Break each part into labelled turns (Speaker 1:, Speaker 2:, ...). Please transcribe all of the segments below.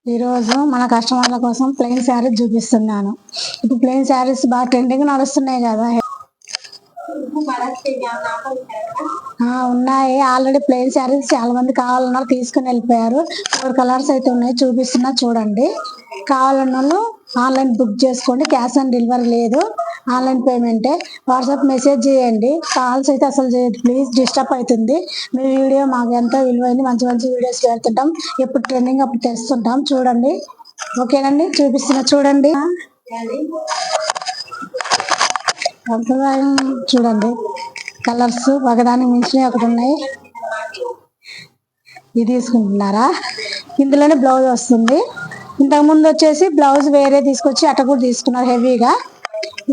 Speaker 1: ఈరోజు మన కస్టమర్ల కోసం ప్లెయిన్ శారీస్ చూపిస్తున్నాను. ఇప్పుడు ప్లెయిన్ శారీస్ బాగా ట్రెండింగ్ నడుస్తున్నాయి కదా. ఉన్నాయి ఆల్రెడీ ప్లెయిన్ శారీస్ చాలా మంది కావాలన్నారు, తీసుకుని వెళ్ళిపోయారు. 4 కలర్స్ అయితే ఉన్నాయి, చూపిస్తున్నా చూడండి. కావాలన్న వాళ్ళు ఆన్లైన్ బుక్ చేసుకోండి. క్యాష్ ఆన్ డెలివరీ లేదు, ఆన్లైన్ పేమెంటే. వాట్సాప్ మెసేజ్ చేయండి, కాల్స్ అయితే అసలు చేయదు ప్లీజ్, డిస్టర్బ్ అవుతుంది. మీ వీడియో మాకు ఎంతో విలువైంది, మంచి మంచి వీడియోస్ పెడుతుంటాం, ఎప్పుడు ట్రెండింగ్ అప్పుడు తెస్తుంటాం. చూడండి ఓకేనండి, చూపిస్తున్నా చూడండి. చూడండి కలర్స్ ఒకదానికి మించినవి ఒకటి ఉన్నాయి. ఇది తీసుకుంటున్నారా? ఇందులోనే బ్లౌజ్ వస్తుంది. ఇంతకుముందు వచ్చేసి బ్లౌజ్ వేరే తీసుకొచ్చి అట్ట కూడా తీసుకున్నారు హెవీగా.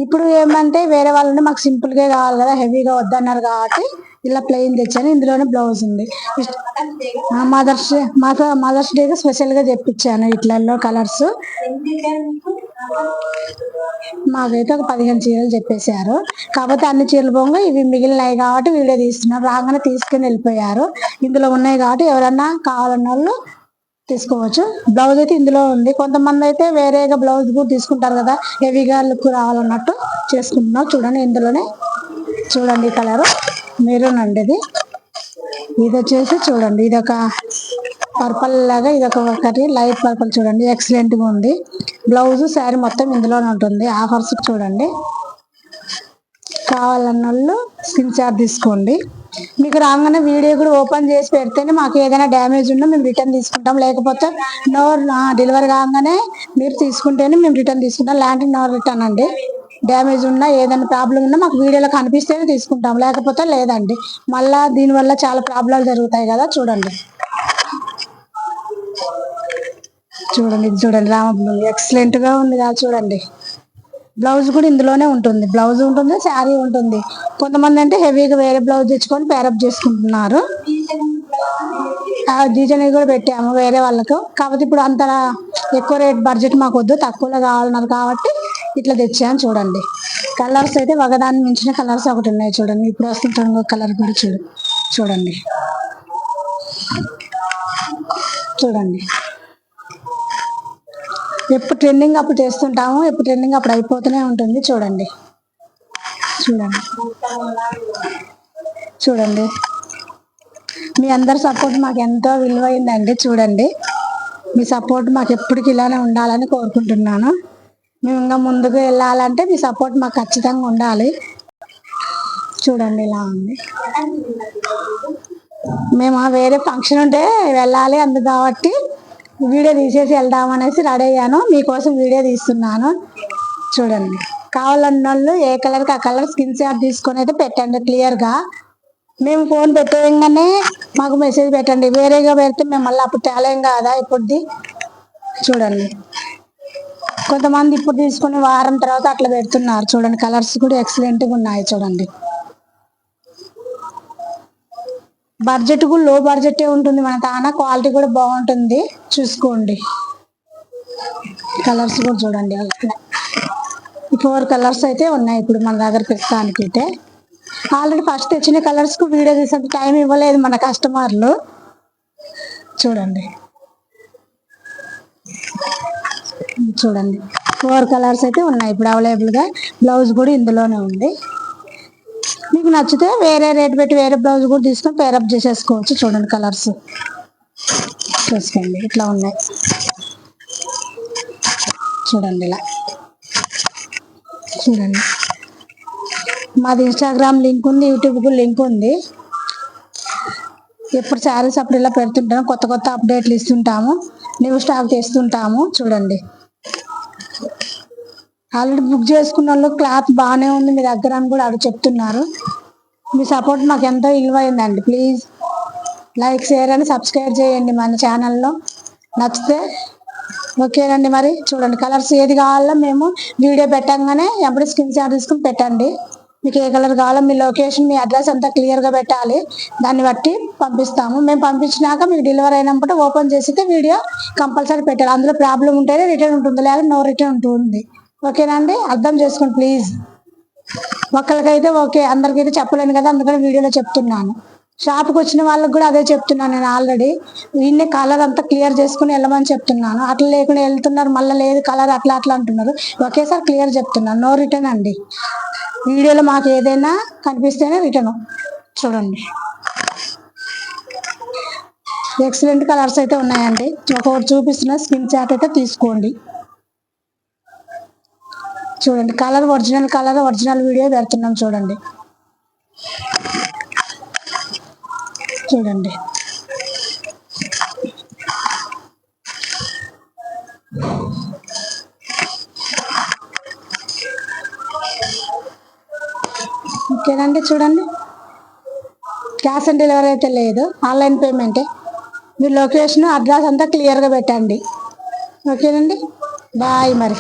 Speaker 1: ఇప్పుడు ఏమంటే వేరే వాళ్ళని మాకు సింపుల్ గా కావాలి కదా, హెవీగా వద్దన్నారు కాబట్టి ఇలా ప్లెయిన్ తెచ్చాను. ఇందులోనే బ్లౌజ్ ఉంది. మదర్స్ డేగా స్పెషల్ గా తెప్పించాను ఇట్లలో కలర్స్. మాకైతే ఒక 15 చీరలు చెప్పేశారు, కాకపోతే అన్ని చీరలు పోగా ఇవి మిగిలినాయి కాబట్టి వీడియో తీస్తున్నారు. రాగానే తీసుకుని వెళ్ళిపోయారు. ఇందులో ఉన్నాయి కాబట్టి ఎవరన్నా కావాలన్న వాళ్ళు తీసుకోవచ్చు. బ్లౌజ్ అయితే ఇందులో ఉంది. కొంతమంది అయితే వేరేగా బ్లౌజ్ కూడా తీసుకుంటారు కదా, హెవీగా లుక్ రావాలన్నట్టు చేసుకుంటున్నారు. చూడండి ఇందులోనే చూడండి కలర్ మెరూన్ అండి. ఇది వచ్చేసి చూడండి, ఇది ఒక పర్పల్ లాగా, ఇది ఒకటి లైట్ పర్పల్. చూడండి ఎక్సలెంట్ గా ఉంది. బ్లౌజ్ శారీ మొత్తం ఇందులోనే ఉంటుంది. ఆఫర్స్ చూడండి. కావాలన్న వాళ్ళు స్క్రీన్ షాట్ తీసుకోండి. మీకు రాగానే వీడియో కూడా ఓపెన్ చేసి పెడితేనే మాకు ఏదైనా డ్యామేజ్ ఉన్నా మేము రిటర్న్ తీసుకుంటాం, లేకపోతే నో డెలివరీ కాగానే మీరు తీసుకుంటేనే మేము రిటర్న్ తీసుకుంటాం, లేదంటే నో రిటర్న్ అండి. డ్యామేజ్ ఉన్నా ఏదైనా ప్రాబ్లం ఉన్నా మాకు వీడియోలో కనిపిస్తేనే తీసుకుంటాం, లేకపోతే లేదండి. మళ్ళా దీనివల్ల చాలా ప్రాబ్లాలు జరుగుతాయి కదా. చూడండి చూడండి ఇది చూడండి రామ ఎక్సలెంట్ గా ఉంది కదా. చూడండి బ్లౌజ్ కూడా ఇందులోనే ఉంటుంది, బ్లౌజ్ ఉంటుంది, శారీ ఉంటుంది. కొంతమంది అంటే హెవీగా వేరే బ్లౌజ్ తెచ్చుకొని పేరప్ చేసుకుంటున్నారు. డిజైన్ కూడా పెట్టాము వేరే వాళ్ళకు, కాకపోతే ఇప్పుడు అంత ఎక్కువ రేట్ బడ్జెట్ మాకు వద్దు, తక్కువలో కావాలన్నారు కాబట్టి ఇట్లా తెచ్చాను. చూడండి కలర్స్ అయితే ఒకదాన్ని మించిన కలర్స్ ఒకటి ఉన్నాయి. చూడండి ఇప్పుడు వస్తుంటాను కలర్ కూడా చూడండి చూడండి. ఎప్పుడు ట్రెండింగ్ అప్పుడు చేస్తుంటాము, ఎప్పుడు ట్రెండింగ్ అప్పుడు అయిపోతూనే ఉంటుంది. చూడండి చూడండి చూడండి. మీ అందరి సపోర్ట్ మాకు ఎంతో విలువైందండి. చూడండి మీ సపోర్ట్ మాకు ఎప్పటికి ఇలానే ఉండాలని కోరుకుంటున్నాను. మేము ఇంకా ముందుకు వెళ్ళాలంటే మీ సపోర్ట్ మాకు ఖచ్చితంగా ఉండాలి. చూడండి ఇలా ఉంది. మేము వేరే ఫంక్షన్ ఉంటే వెళ్ళాలి అందు కాబట్టి వీడియో తీసేసి వెళ్దామనేసి రెడీ అయ్యాను, మీకోసం వీడియో తీస్తున్నాను. చూడండి కావాలన్న వాళ్ళు ఏ కలర్కి ఆ కలర్ స్క్రీన్ షాట్ తీసుకొని అయితే పెట్టండి క్లియర్గా. మేము ఫోన్ పెట్టేయంగానే మాకు మెసేజ్ పెట్టండి, వేరేగా పెడితే మేము మళ్ళీ అప్పుడు తేలేం కదా ఇప్పుడుది. చూడండి కొంతమంది ఇప్పుడు తీసుకుని వారం తర్వాత అట్లా పెడుతున్నారు. చూడండి కలర్స్ కూడా ఎక్సలెంట్గా ఉన్నాయి. చూడండి బడ్జెట్ కూడా లో బడ్జెటే ఉంటుంది మన తాన, క్వాలిటీ కూడా బాగుంటుంది, చూసుకోండి. కలర్స్ కూడా చూడండి 4 కలర్స్ అయితే ఉన్నాయి ఇప్పుడు మన దగ్గర ప్రస్తుతానికి అయితే. ఆల్రెడీ ఫస్ట్ తెచ్చిన కలర్స్ కు వీడియో తీసే టైం ఇవ్వలేదు మన కస్టమర్లు. చూడండి చూడండి 4 కలర్స్ అయితే ఉన్నాయి ఇప్పుడు అవైలబుల్ గా. బ్లౌజ్ కూడా ఇందులోనే ఉంది. మీకు నచ్చితే వేరే రేట్ పెట్టి వేరే బ్లౌజ్ కూడా తీసుకొని పేరప్ చేసేసుకోవచ్చు. చూడండి కలర్స్ చూసుకోండి ఇట్లా ఉన్నాయి. చూడండి ఇలా చూడండి. మాది ఇన్స్టాగ్రామ్ లింక్ ఉంది, యూట్యూబ్ కూడా లింక్ ఉంది. ఎప్పుడు శారీస్ అప్పుడు ఇలా పెడుతుంటాము, కొత్త కొత్త అప్డేట్లు ఇస్తుంటాము, న్యూ స్టాక్ తెస్తుంటాము. చూడండి ఆల్రెడీ బుక్ చేసుకున్న వాళ్ళు క్లాత్ బాగానే ఉంది మీ దగ్గర అని కూడా అడుగు చెప్తున్నారు. మీ సపోర్ట్ మాకు ఎంతో విలువైందండి. ప్లీజ్ లైక్ షేర్ అని సబ్స్క్రైబ్ చేయండి మన ఛానల్లో. నచ్చితే ఓకేనండి. మరి చూడండి కలర్స్ ఏది కావాలో మేము వీడియో పెట్టంగానే ఎప్పుడు స్క్రీన్ షాట్ తీసుకుని పెట్టండి. మీకు ఏ కలర్ కావాలో మీ లొకేషన్ మీ అడ్రస్ అంతా క్లియర్గా పెట్టాలి, దాన్ని బట్టి పంపిస్తాము. మేము పంపించినాక మీకు డెలివరీ అయినప్పుడు ఓపెన్ చేసితే వీడియో కంపల్సరీ పెట్టాలి. అందులో ప్రాబ్లం ఉంటేనే రిటర్న్ ఉంటుంది, లేదా నో రిటర్న్ ఉంటుంది. ఓకేనండి, అర్థం చేసుకోండి ప్లీజ్. ఒకరికైతే ఓకే, అందరికైతే చెప్పలేను కదా, అందుకని వీడియోలో చెప్తున్నాను. షాప్కి వచ్చిన వాళ్ళకి కూడా అదే చెప్తున్నాను నేను ఆల్రెడీ. వీళ్ళే కలర్ అంతా క్లియర్ చేసుకుని వెళ్ళమని చెప్తున్నాను. అట్లా లేకుండా వెళ్తున్నారు, మళ్ళీ లేదు కలర్ అట్లా అట్లా అంటున్నారు. ఒకేసారి క్లియర్ చెప్తున్నాను, నో రిటర్న్ అండి. వీడియోలో మాకు ఏదైనా కనిపిస్తేనే రిటర్న్. చూడండి, ఎక్సలెంట్ కలర్స్ అయితే ఉన్నాయండి. ఒక్కొక్కటి చూపిస్తున్న, స్క్రీన్ షాట్ అయితే తీసుకోండి. చూడండి, కలర్ ఒరిజినల్ వీడియో పెడుతున్నాం. చూడండి చూడండి ఓకేనండి. చూడండి, క్యాష్ ఆన్ డెలివరీ అయితే లేదు, ఆన్లైన్ పేమెంటే. మీరు లొకేషన్ అడ్రస్ అంతా క్లియర్గా పెట్టండి. ఓకేనండి, బాయ్ మరి.